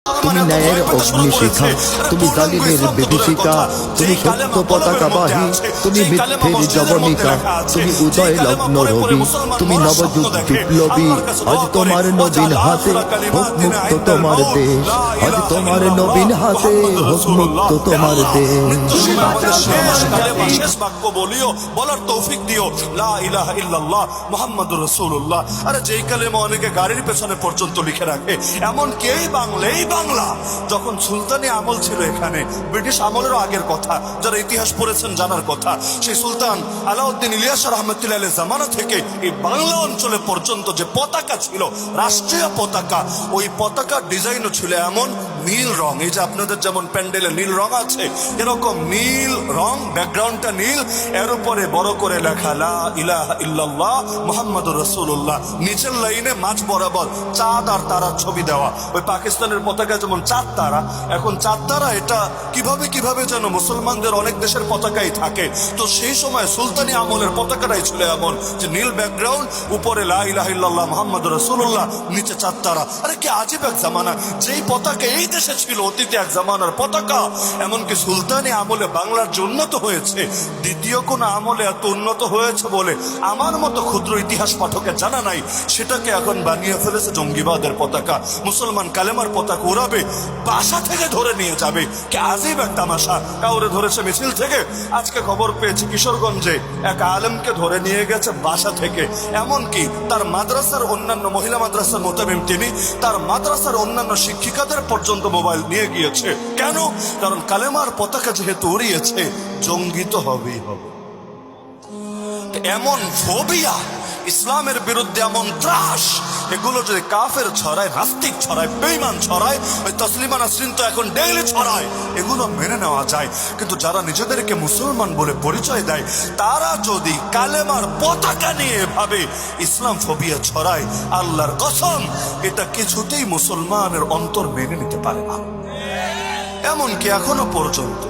তুমি ন্যায়ের অগ্নিশিখা, তুমি জালিমের বিভীষিকা, তুমি সত্য পতাকাবাহী, তুমি মিথ্যের জবনিকা, তুমি উদয় লগ্ন রবি, তুমি নবযুগ বিপ্লবী। আজ তোমার নবীন হাতে হোক মুক্ত তোমার দেশ, আজ তোমার নবীন হাতে হোক মুক্ত তোমার দেশ। শেষ বাক্য বলিও, বলার তৌফিক দিও, লা ইলাহা ইল্লাল্লাহ মুহাম্মাদুর রাসূলুল্লাহ। আরে যেই কালেমা অনেকে গাড়ির পেছনে পর্যন্ত লিখে রাখে, এমন কি এই বাংলা যখন সুলতানি আমল ছিল, এখানে ব্রিটিশ আমলেরও আগের কথা, যারা ইতিহাস পড়েছেন জানার কথা, সেই সুলতান আলাউদ্দিন ইলিয়াস রহমতুল্লাহ আলাইহির জামানা থেকে এই বাংলা অঞ্চলে পর্যন্ত যে পতাকা ছিল, রাষ্ট্রীয় পতাকা, ওই পতাকার ডিজাইনও ছিল এমন নীল রং। এই যে আপনাদের যেমন প্যান্ডেলে নীল রং আছে, এরকম নীল রং, ব্যাকগ্রাউন্ডটা নীল, এর উপরে বড় করে লেখা লা ইলাহা ইল্লাল্লাহ মুহাম্মাদুর রাসূলুল্লাহ। নিচের লাইনে মাঝ বরাবর চাঁদ আর তারার ছবি দেওয়া। ওই পাকিস্তানের পতাকা যেমন চাঁদ তারা, এখন চাঁদ তারা এটা কিভাবে যেন মুসলমানদের অনেক দেশের পতাকাই থাকে, তো সেই সময় সুলতানি আমলের পতাকাটাই ছিল এমন যে নীল ব্যাকগ্রাউন্ড, উপরে লা ইলাহা ইল্লাল্লাহ মুহাম্মাদুর রাসূলুল্লাহ, নিচে চাঁদ তারা। আরে কি আজীব এক জামানা, যেই পতাকা এই দেশে ছিল অতীতে এক জামানার পতাকা, এমনকি সুলতানি আমলে বাংলার যে উন্নত হয়েছে, দ্বিতীয় কোন আমলে এত উন্নত হয়েছে বলে আমার মতো ক্ষুদ্র ইতিহাস পাঠকের জানা নাই। সেটাকে এখন বানিয়ে ফেলেছে জঙ্গিবাদের পতাকা। মুসলমান কালেমার পতাকা উড়াবে, বাসা থেকে ধরে নিয়ে যাবে। কি আজীব এক তামাশা। কাউরে ধরেছে মিছিল থেকে, আজকে খবর পেয়েছি কিশোরগঞ্জে এক আলেমকে ধরে নিয়ে গেছে বাসা থেকে। এমনকি তার মাদ্রাসার অন্যান্য মহিলা মাদ্রাসার মোতাবিম তিনি, তার মাদ্রাসার অন্যান্য শিক্ষিকাদের পর্যন্ত মোবাইল নিয়ে গিয়েছে। কেন? কারণ কালেমার পতাকা যেহেতু উড়িয়েছে, জঙ্গি তো হবেই হবে। এমন ফোবিয়া, ইসলামের বিরুদ্ধে এমন ত্রাস, এগুলো যদি কাফের ছড়ায়, নাস্তিক ছড়ায়, বেঈমান ছড়ায়, ওই তসলিমা নাসরিন তো এখন ডেইলি ছড়ায়, এগুলো মেনে নেওয়া যায়। কিন্তু যারা নিজেদেরকে মুসলমান বলে পরিচয় দেয়, তারা যদি কালেমার পতাকা নিয়ে ভাবে ইসলাম ফোবিয়া ছড়ায়, আল্লাহর কসম এটা কিছুতেই মুসলমানের অন্তর মেনে নিতে পারে না। এমনকি এখনো পর্যন্ত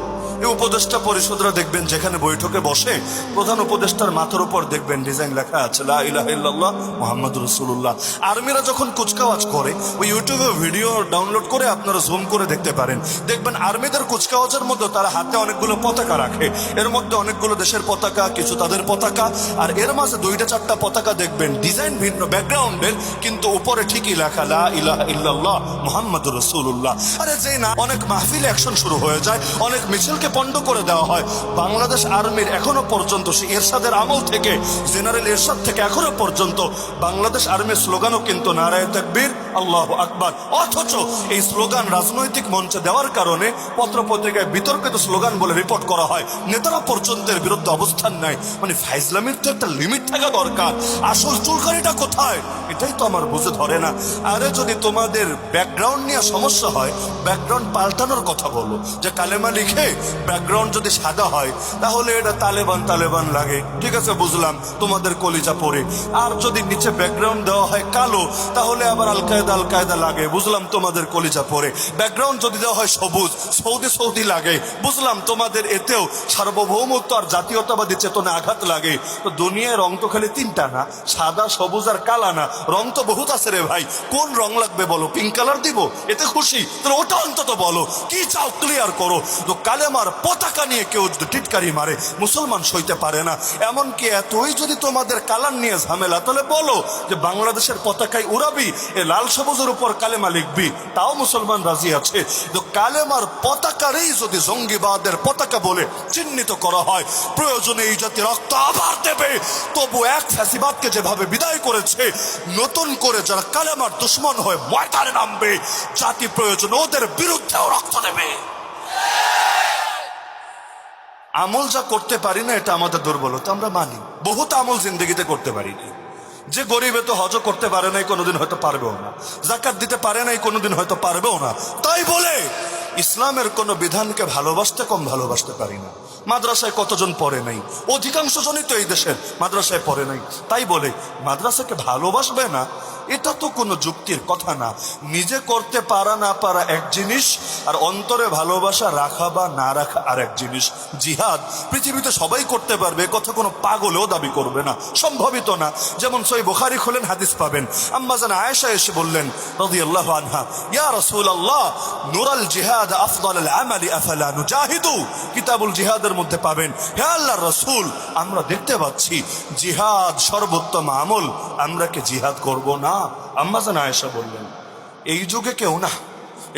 এই উপদেষ্টা পরিষদরা দেখবেন যেখানে বৈঠকে বসে, প্রধান উপদেষ্টার মাথার উপর দেখবেন ডিজাইন লেখা আছে লা ইলাহা ইল্লাল্লাহ মুহাম্মাদুর রাসূলুল্লাহ। আর্মিরা যখন কুচকাওয়াজ করে, ওই ইউটিউবে ভিডিও ডাউনলোড করে আপনারা জুম করে দেখতে পারেন, দেখবেন আর্মিদের কুচকাওয়াজের মধ্যে তারা হাতে অনেকগুলো পতাকা রাখে, এর মধ্যে অনেকগুলো দেশের পতাকা, কিছু তাদের পতাকা, আর এর মাঝে 2-4টা পতাকা দেখবেন ডিজাইন ভিন্ন ব্যাকগ্রাউন্ডের, কিন্তু উপরে ঠিকই লেখা লা ইলাহা ইল্লাল্লাহ মুহাম্মাদুর রাসূলুল্লাহ। আরে যেই না অনেক মাহফিল অ্যাকশন শুরু হয়ে যায়, অনেক মিছিলকে পণ্ড করে দেওয়া হয়। বাংলাদেশ আর্মির এখনো পর্যন্ত সেই এরশাদের আমল থেকে, জেনারেল এরশাদ থেকে এখনো পর্যন্ত বাংলাদেশ আর্মির স্লোগানও কিন্তু নারায়ে তাকবীর আল্লাহু আকবার। অথচ এই স্লোগান রাজনৈতিক মঞ্চে দেওয়ার কারণে পত্রপত্রিকায় বিতর্কিত স্লোগান বলে রিপোর্ট করা হয়, নেতারা পর্যন্ত এর বিরুদ্ধে অবস্থান নেয়। মানে ফাইজলামির তো একটা লিমিট থাকা দরকার। আসল চুলকানিটা কোথায়, এটাই তো আমার বুঝে ধরে না। আরে যদি তোমাদের ব্যাকগ্রাউন্ড নিয়ে সমস্যা হয়, ব্যাকগ্রাউন্ড পাল্টানোর কথা বলো। যে কালেমা লিখে ব্যাকগ্রাউন্ড যদি সাদা হয়, তাহলে এটা তালেবান লাগে, ঠিক আছে বুঝলাম, তোমাদের কলিজা পড়ে। আর যদি নিচে ব্যাকগ্রাউন্ড দেওয়া হয় কালো, তাহলে আবার আল কায়দা লাগে, বুঝলাম তোমাদের কলিজা পড়ে। ব্যাকগ্রাউন্ড যদি দেওয়া হয় সবুজ, সৌদি লাগে, বুঝলাম তোমাদের এতেও সার্বভৌমত্ব আর জাতীয়তাবাদী চেতনা আঘাত লাগে। তো দুনিয়ায় রং তো খালি 3টা না, সাদা, সবুজ আর কালা না, রং তো বহুত আছে রে ভাই। কোন রং লাগবে বলো? পিঙ্ক কালার দিব, এতে খুশি? তাহলে ওটা অন্তত বলো, কি চাও ক্লিয়ার করো। তো কালেমার পতাকা নিয়ে কেউ যদি টিটকারি মারে, মুসলমান সইতে পারে না। এমনকি এতই যদি তোমাদের কালার নিয়ে ঝামেলা, তাহলে বলো যে বাংলাদেশের পতাকায় উড়াবি, এ লাল সবুজের উপর কালেমা লিখবি, তাও মুসলমান রাজি আছে। তো কালেমার পতাকারই যদি জঙ্গিবাদের পতাকা বলে চিহ্নিত করা হয়, প্রয়োজনে এই জাতি রক্ত আবার দেবে। তবু এক ফ্যাসিবাদকে যেভাবে বিদায় করেছে, নতুন করে যারা কালেমার দুশ্মন হয়ে ময়দানে নামবে, জাতি প্রয়োজনে ওদের বিরুদ্ধেও রক্ত দেবে। আমল যা করতে পারি না, এটা আমাদের দুর্বলতা, আমরা মানি। বহুত আমল জিন্দগিতে করতে পারি না। যে গরিবে তো হজ করতে পারে নাই, কোনোদিন হয়তো পারবেও না। যাকাত দিতে পারে নাই, কোনোদিন হয়তো পারবেও না। তাই বলে ইসলামের কোনো বিধানকে ভালোবাসতে কম ভালোবাসতে পারি না। মাদ্রাসায় কতজন পড়ে নাই? অধিকাংশ জনই তো এই দেশের মাদ্রাসায় পড়ে নাই। তাই বলে মাদ্রাসাকে ভালোবাসবে না, এটা তো কোনো যুক্তির কথা না। নিজে করতে পারা না পারা এক জিনিস, আর অন্তরে ভালোবাসা রাখা বা না রাখা আর এক জিনিস। জিহাদ পৃথিবীতে সবাই করতে পারবে, কথা কোনো পাগলেও দাবি করবে না, সম্ভবিত না। যেমন সহিহ বুখারী খোলেন, হাদিস পাবেন, আম্মা জান আয়েশা এসে বললেন রাদিয়াল্লাহু আনহা, ইয়া রাসূলুল্লাহ নুরাল জিহাদ আফদালুল আমালি আফালা নুজাহিদু। কিতাবুল জিহাদের মধ্যে পাবেন, হে আল্লাহর রাসূল, আমরা দেখতে পাচ্ছি জিহাদ সর্বোত্তম আমল, আমরা কি জিহাদ করব না? আম্মা জান আয়েশা বললেন, এই যুগে কেউ না,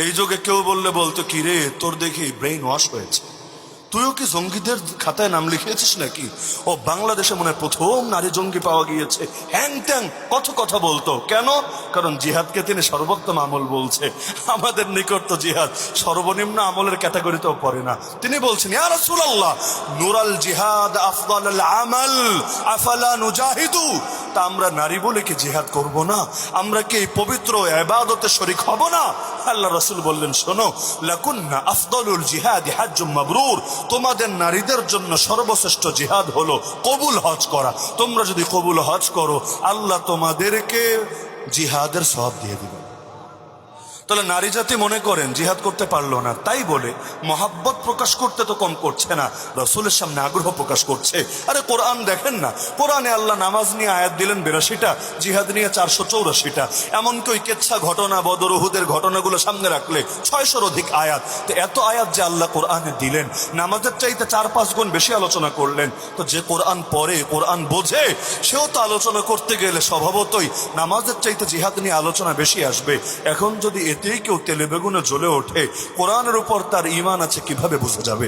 এই যুগে কেউ বললে বলতো, কি রে তোর দেখি ব্রেইন ওয়াশ হয়েছে, তুইও কি জঙ্গিদের খাতায় নাম লিখিয়েছিস নাকি? ও বাংলাদেশে মনে হয় প্রথম নারী জঙ্গি পাওয়া গিয়েছে, হ্যাং ত্যাং কত কথা বলতো। কেন? কারণ জিহাদকে তিনি সর্বোত্তম আমল বলছে। আমাদের নিকট তো জিহাদ সর্বনিম্ন আমলের ক্যাটাগরিতেও পড়ে না। তিনি বলছেন, ইয়া রাসূলুল্লাহ নুরাল জিহাদ আফদালুল আমাল আফালা নুজাহিদু। তা আমরা নারী বলে কি জিহাদ করব না? আমরা কি এই পবিত্র ইবাদতে শরীক হব না? আল্লাহ রাসূল বললেন, শোনো, লাকুন্না আফদালুল জিহাদি হাজ্জুম মাবরুর। তোমাদের নারীদের জন্য সর্বশ্রেষ্ঠ জিহাদ হলো কবুল হজ করা। তোমরা যদি কবুল হজ করো, আল্লাহ তোমাদেরকে জিহাদের সওয়াব দিয়ে দিবেন। তাহলে নারী জাতি মনে করেন জিহাদ করতে পারলো না, তাই বলে মহাব্বত প্রকাশ করতে তো কম করছে না, রাসূলের সামনে আগ্রহ প্রকাশ করছে। আরে কোরআন দেখেন না, কোরআনে আল্লাহ নামাজ নিয়ে আয়াত দিলেন 82টা, জিহাদ নিয়ে 484টা। এমনকি ওই কেচ্ছা ঘটনা, বদর উহুদের ঘটনাগুলো সামনে রাখলে 600-র অধিক আয়াত। তো এত আয়াত যে আল্লাহ কোরআনে দিলেন, নামাজের চাইতে 4-5 গুণ বেশি আলোচনা করলেন। তো যে কোরআন পড়ে, কোরআন বোঝে, সেও তো আলোচনা করতে গেলে স্বভাবতই নামাজের চাইতে জিহাদ নিয়ে আলোচনা বেশি আসবে। এখন যদি এতেই কেউ তেলে বেগুনে জ্বলে ওঠে, কোরআনের উপর তার ঈমান আছে কিভাবে বোঝা যাবে?